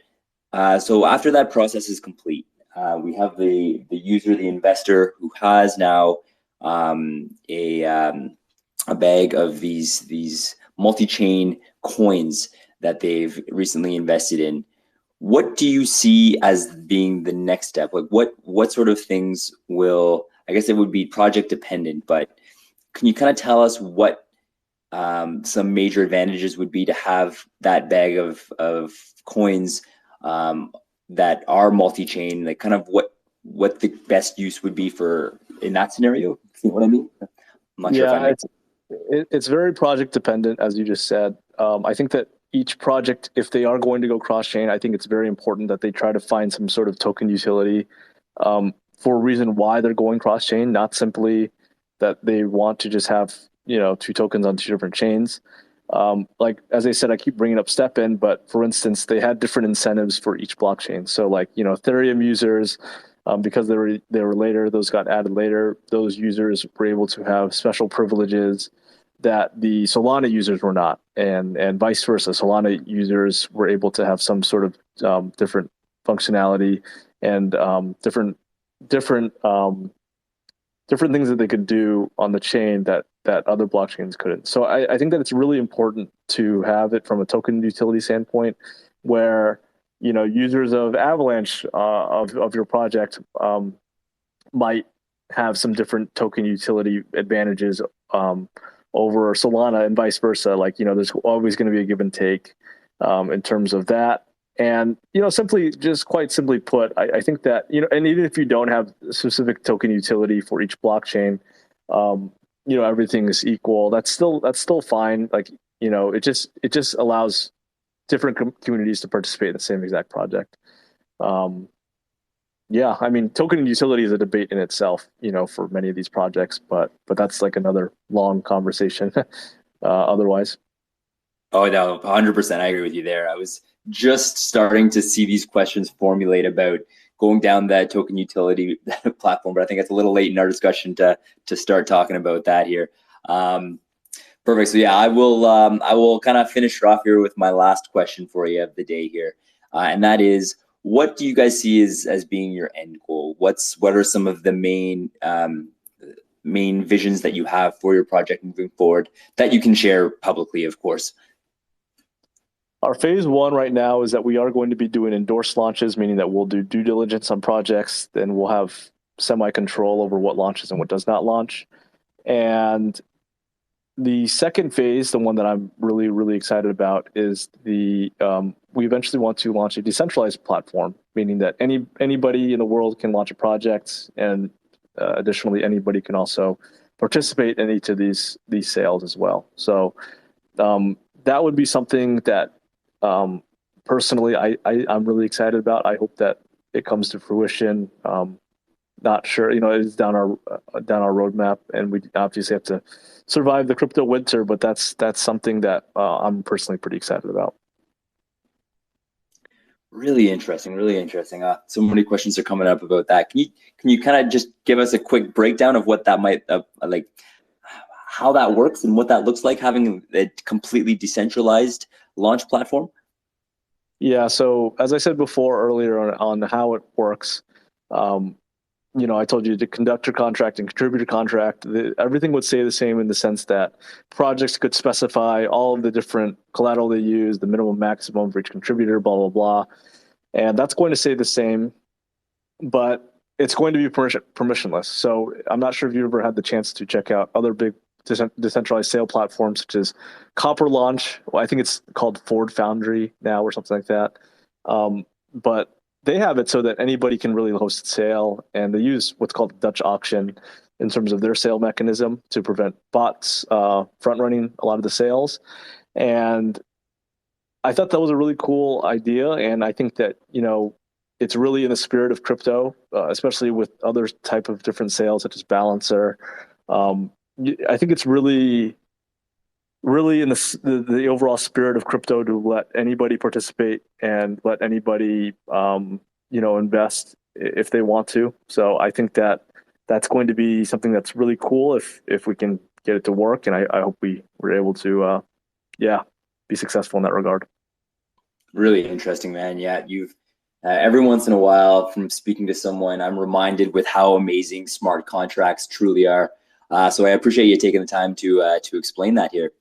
that process is complete, we have the user, the investor, who has now a bag of these multi-chain coins that they've recently invested in. What do you see as being the next step? Like what sort of things will, I guess it would be project dependent, but can you kind of tell us what some major advantages would be to have that bag of coins that are multi-chain, like kind of what the best use would be for in that scenario? You know what I mean? I'm not sure if I it's very project dependent, as you just said. I think that each project, if they are going to go cross-chain, I think it's very important that they try to find some sort of token utility for a reason why they're going cross-chain, not simply that they want to just have, two tokens on two different chains. Like, as I said, I keep bringing up StepN, but for instance, they had different incentives for each blockchain. So like, Ethereum users, because they were later, those got added later, those users were able to have special privileges that the Solana users were not, and vice versa. Solana users were able to have some sort of different functionality and different things that they could do on the chain that other blockchains couldn't. So I think that it's really important to have it from a token utility standpoint, where users of Avalanche of your project might have some different token utility advantages over Solana and vice versa. Like, there's always going to be a give and take in terms of that. And, quite simply put, I think that, and even if you don't have a specific token utility for each blockchain, everything is equal. That's still fine. Like, it just allows different communities to participate in the same exact project. Token utility is a debate in itself, for many of these projects, but that's like another long conversation otherwise. Oh, no, 100%. I agree with you there. I was just starting to see these questions formulate about going down that token utility platform, but I think it's a little late in our discussion to start talking about that here. Perfect. So yeah, I will kind of finish off here with my last question for you of the day here, and that is, what do you guys see as being your end goal? What are some of the main visions that you have for your project moving forward that you can share publicly, of course? Our phase one right now is that we are going to be doing endorsed launches, meaning that we'll do due diligence on projects, then we'll have semi-control over what launches and what does not launch. And the second phase, the one that I'm really, really excited about, is we eventually want to launch a decentralized platform, meaning that anybody in the world can launch a project, and additionally, anybody can also participate in each of these sales as well. So that would be something that personally I'm really excited about. I hope that it comes to fruition. Not sure, it's down our roadmap, and we obviously have to survive the crypto winter, but that's something that I'm personally pretty excited about. Really interesting. So many questions are coming up about that. Can you kind of just give us a quick breakdown of what that might like, how that works and what that looks like, having a completely decentralized launch platform? Yeah. So as I said before earlier on how it works, I told you the conductor contract and contributor contract, everything would stay the same in the sense that projects could specify all of the different collateral they use, the minimum, maximum for each contributor, blah, blah, blah. And that's going to stay the same, but it's going to be permissionless. So I'm not sure if you ever had the chance to check out other big decentralized sale platforms such as Copper Launch. Well, I think it's called Ford Foundry now or something like that. But they have it so that anybody can really host a sale, and they use what's called Dutch auction. in terms of their sale mechanism to prevent bots front running a lot of the sales. And I thought that was a really cool idea, and I think that it's really in the spirit of crypto, especially with other type of different sales such as Balancer. I think it's really in the overall spirit of crypto to let anybody participate and let anybody invest if they want to. So I think that that's going to be something that's really cool if we can get it to work, and I hope we're able to be successful in that regard. Really interesting, man. Yeah, you've every once in a while, from speaking to someone, I'm reminded with how amazing smart contracts truly are. So I appreciate you taking the time to explain that here.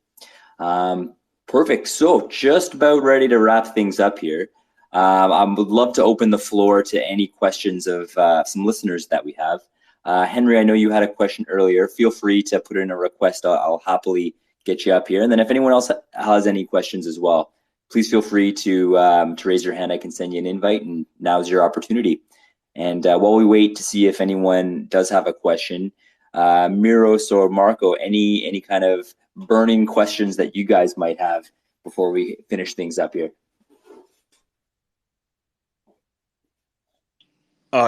Perfect. So just about ready to wrap things up here. I would love to open the floor to any questions of some listeners that we have. Henry, I know you had a question earlier. Feel free to put in a request. I'll happily get you up here. And then if anyone else has any questions as well, please feel free to raise your hand. I can send you an invite, and now's your opportunity. And while we wait to see if anyone does have a question, Miros or Marco, any kind of burning questions that you guys might have before we finish things up here?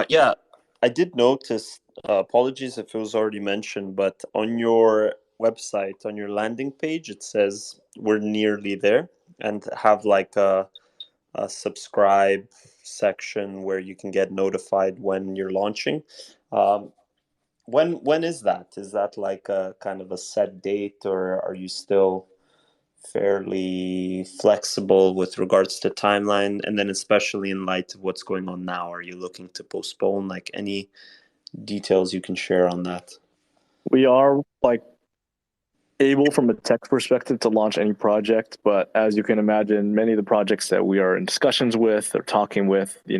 Yeah, I did notice, apologies if it was already mentioned, but on your website, on your landing page, it says we're nearly there, and have like a subscribe section where you can get notified when you're launching. When is that? Is that like a kind of a set date, or are you still fairly flexible with regards to timeline? And then especially in light of what's going on now, are you looking to postpone? Like, any details you can share on that? We are able from a tech perspective to launch any project, but as you can imagine, many of the projects that we are in discussions with or talking with, they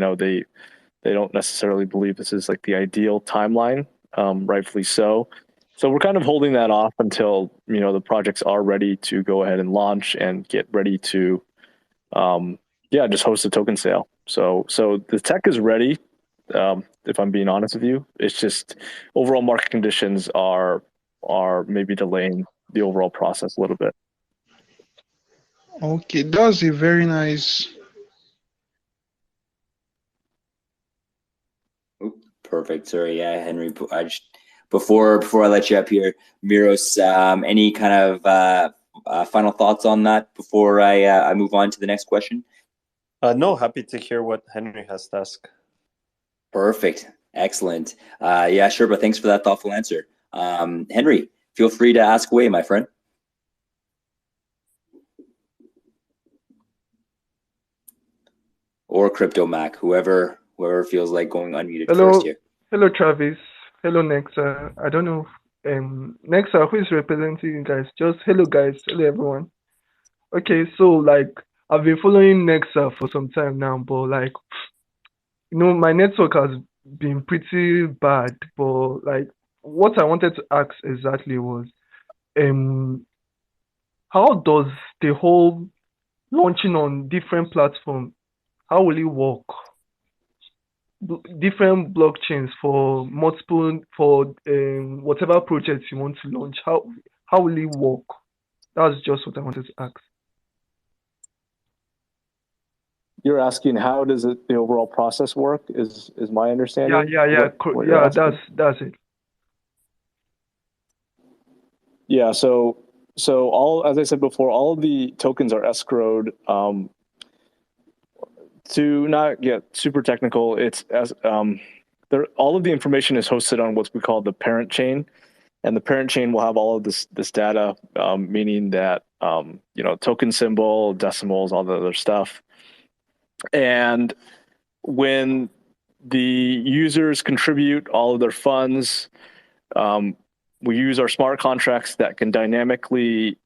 don't necessarily believe this is like the ideal timeline, rightfully so. So we're kind of holding that off until the projects are ready to go ahead and launch and get ready to just host a token sale. So the tech is ready. If I'm being honest with you, it's just overall market conditions are maybe delaying the overall process a little bit. Okay, that's a very nice. Perfect. Sorry, yeah, Henry. Before I let you up here, Miros, any kind of final thoughts on that before I move on to the next question? No, happy to hear what Henry has to ask. Perfect. Excellent. Yeah, sure. But thanks for that thoughtful answer. Henry, feel free to ask away, my friend. Or Crypto Mac, whoever feels like going unmuted first here. Hello, Travis. Hello, NEXA. I don't know. NEXA, who is representing you guys? Just hello, guys. Hello, everyone. Okay, so I've been following NEXA for some time now, but my network has been pretty bad. But what I wanted to ask exactly was, how does the whole launching on different platforms, how will it work? Different blockchains for multiple, for whatever projects you want to launch. How will it work? That's just what I wanted to ask. You're asking how does the overall process work? Is my understanding? Yeah. That's it. Yeah. So all, as I said before, all of the tokens are escrowed. To not get super technical, it's as all of the information is hosted on what we call the parent chain, and the parent chain will have all of this data, meaning that token symbol, decimals, all the other stuff. And when the users contribute all of their funds, we use our smart contracts that can dynamically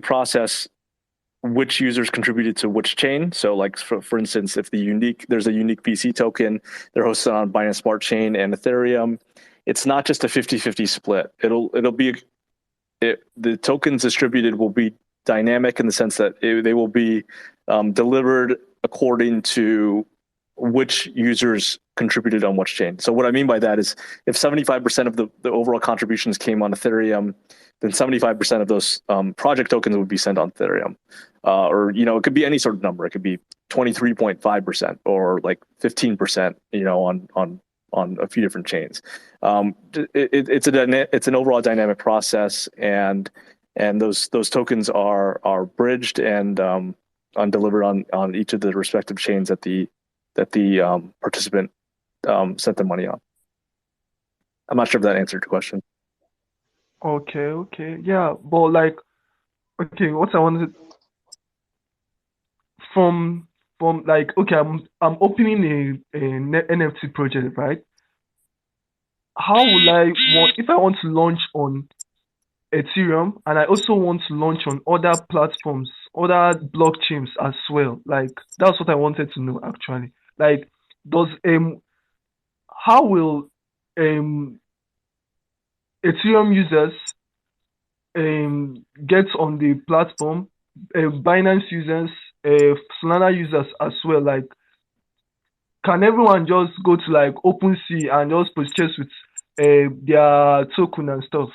process which users contributed to which chain. So for instance, if there's a Unique.vc token, they're hosted on Binance Smart Chain and Ethereum. It's not just a 50-50 split. The tokens distributed will be dynamic in the sense that they will be delivered according to which users contributed on which chain. So what I mean by that is if 75% of the overall contributions came on Ethereum, then 75% of those project tokens would be sent on Ethereum. Or, it could be any sort of number. It could be 23.5% or like 15%, on a few different chains. It's an overall dynamic process, and those tokens are bridged and delivered on each of the respective chains that the participant sent the money on. I'm not sure if that answered your question. Okay. Yeah, but what I wanted from I'm opening a NFT project, right? How will if I want to launch on Ethereum and I also want to launch on other platforms, other blockchains as well? That's what I wanted to know actually. Does how will Ethereum users get on the platform, Binance users, Solana users as well? Can everyone just go to OpenSea and just purchase with their token and stuff?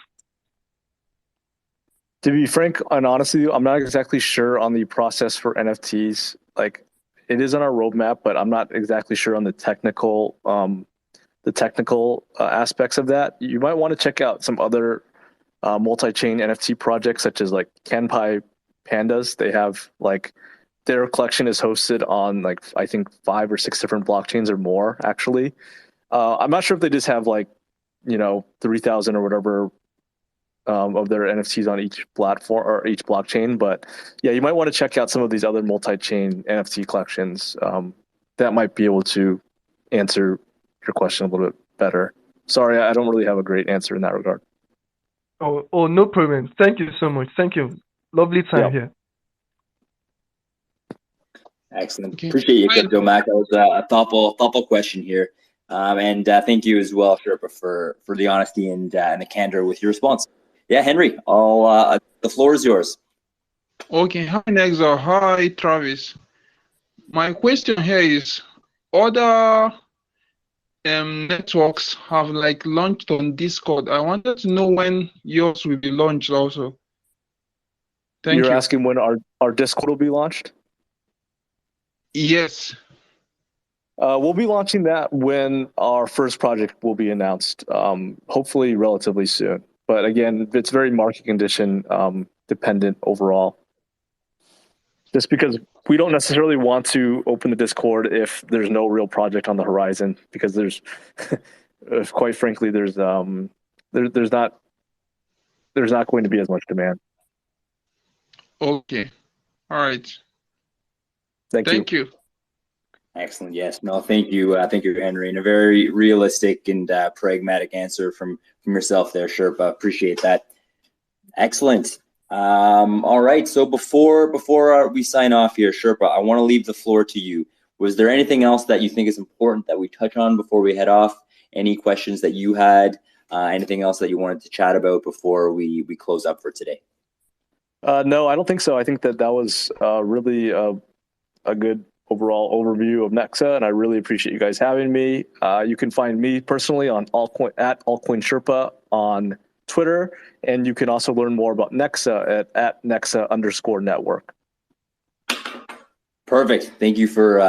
To be frank and honest with you, I'm not exactly sure on the process for NFTs. It is on our roadmap, but I'm not exactly sure on the technical aspects of that. You might want to check out some other multi-chain NFT projects, such as Kanpai Pandas. They have their collection is hosted on I think 5 or 6 different blockchains or more actually. I'm not sure if they just have 3,000 or whatever of their NFTs on each platform or each blockchain, but yeah, you might want to check out some of these other multi-chain NFT collections. That might be able to answer your question a little bit better. Sorry, I don't really have a great answer in that regard. Oh, no problem. Thank you so much. Thank you. Lovely time here. Excellent. Okay. Appreciate you, Crypto Mac. That was a thoughtful question here. And thank you as well, Sherpa, for the honesty and the candor with your response. Yeah, Henry, the floor is yours. Okay, hi NEXA, hi Travis. My question here is, other networks have launched on Discord. I wanted to know when yours will be launched also. Thank you. You're asking when our Discord will be launched? Yes. We'll be launching that when our first project will be announced, hopefully relatively soon. But again, it's very market condition dependent overall. Just because we don't necessarily want to open the Discord if there's no real project on the horizon, because there's, quite frankly, there's not going to be as much demand. Okay. All right. Thank you. Excellent. Yes. No, thank you. Thank you, Henry. And a very realistic and pragmatic answer from yourself there, Sherpa. Appreciate that. Excellent. All right. So before we sign off here, Sherpa, I want to leave the floor to you. Was there anything else that you think is important that we touch on before we head off? Any questions that you had? Anything else that you wanted to chat about before we close up for today? No, I don't think so. I think that was really a good overall overview of NEXA, and I really appreciate you guys having me. You can find me personally on at Altcoin Sherpa on Twitter, and you can also learn more about NEXA at NEXA_network. Perfect. Thank you for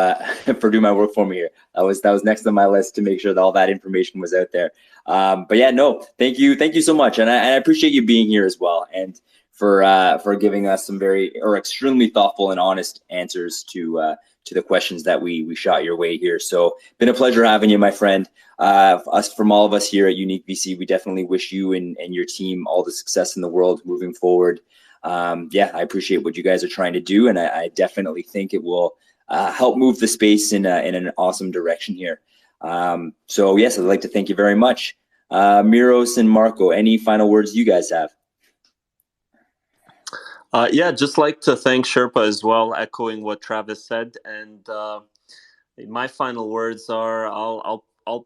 doing my work for me here. That was next on my list to make sure that all that information was out there. But yeah, no, thank you so much, and I appreciate you being here as well, and for giving us some extremely thoughtful and honest answers to the questions that we shot your way here. So been a pleasure having you, my friend. From all of us here at Unique.vc, we definitely wish you and your team all the success in the world moving forward. Yeah, I appreciate what you guys are trying to do, and I definitely think it will help move the space in an awesome direction here. So yes, I'd like to thank you very much. Miros and Marco, any final words you guys have? Yeah, just like to thank Sherpa as well, echoing what Travis said. And my final words are, I'll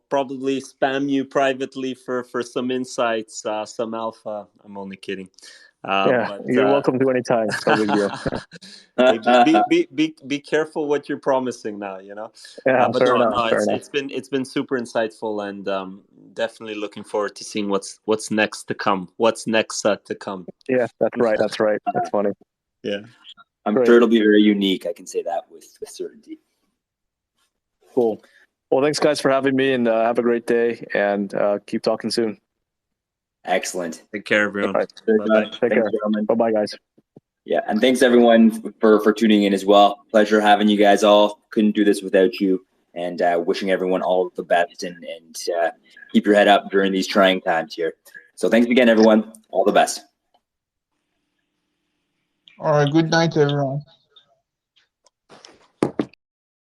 probably spam you privately for some insights, some alpha. I'm only kidding. You're welcome to any time. No big deal. Be careful what you're promising now, you know. Yeah, But fair no, enough. it's been super insightful, and definitely looking forward to seeing what's next to come. What's NEXA to come? Yeah, that's right. That's funny. Yeah, I'm sure it'll be very unique. I can say that with certainty. Cool. Well, thanks guys for having me, and have a great day, and keep talking soon. Excellent. Take care, everyone. Right. Bye-bye. Take care. Bye-bye, guys. Yeah, and thanks everyone for tuning in as well. Pleasure having you guys all. Couldn't do this without you. And wishing everyone all the best, and keep your head up during these trying times here. So thanks again, everyone. All the best. All right. Good night, everyone.